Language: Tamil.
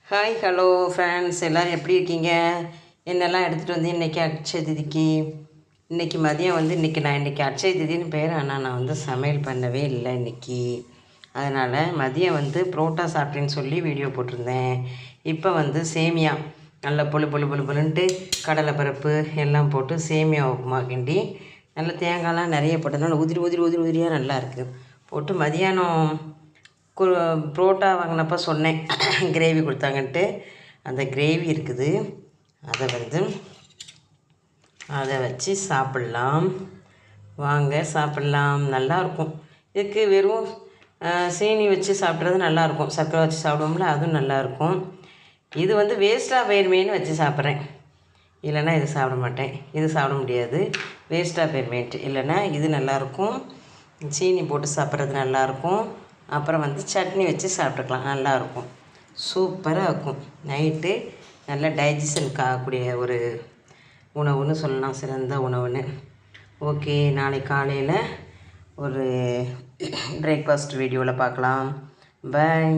ஹாய் ஹலோ ஃப்ரெண்ட்ஸ், எல்லோரும் எப்படி இருக்கீங்க? என்னெல்லாம் எடுத்துகிட்டு வந்து இன்றைக்கி அட்சய திதிக்கு இன்றைக்கி மதியம் வந்து இன்றைக்கி அட்சய திதின்னு பேர். ஆனால் நான் வந்து சமையல் பண்ணவே இல்லை இன்றைக்கி. அதனால் மதியம் வந்து புரோட்டா சாப்பிட்டேன்னு சொல்லி வீடியோ போட்டிருந்தேன். இப்போ வந்து சேமியா நல்லா பொழுன்ட்டு கடலைப்பருப்பு எல்லாம் போட்டு சேமியா உப்புமா கிண்டி நல்லா தேங்காய்லாம் நிறைய போட்டதுனால உதிரியாக நல்லா இருக்குது. போட்டு மதியானம் புரோட்டா வாங்கினப்போ சொன்னேன் கிரேவி கொடுத்தாங்கன்ட்டு. அந்த கிரேவி இருக்குது, அதை வச்சு சாப்பிட்லாம். வாங்க சாப்பிட்லாம், நல்லாயிருக்கும். இதுக்கு வெறும் சீனி வச்சு சாப்பிட்றது நல்லாயிருக்கும். சர்க்கரை வச்சு சாப்பிடுவோம்ல, அதுவும் நல்லாயிருக்கும். இது வந்து வேஸ்ட்டாக போயிருமேன்னு வச்சு சாப்பிட்றேன். இல்லைன்னா இது சாப்பிட மாட்டேன். இது சாப்பிட முடியாது, வேஸ்ட்டாக போயிருமேன்ட்டு. இல்லைன்னா இது நல்லாயிருக்கும், சீனி போட்டு சாப்பிட்றது நல்லாயிருக்கும். அப்புறம் வந்து சட்னி வச்சு சாப்பிட்டுக்கலாம், நல்லாயிருக்கும். சூப்பராக இருக்கும். நைட்டு நல்லா டைஜஷனுக்கு ஆகக்கூடிய ஒரு உணவுன்னு சொல்லலாம், சிறந்த உணவுன்னு. ஓகே, நாளைக்கு காலையில் ஒரு பிரேக்ஃபாஸ்ட் வீடியோவில் பார்க்கலாம். பாய்.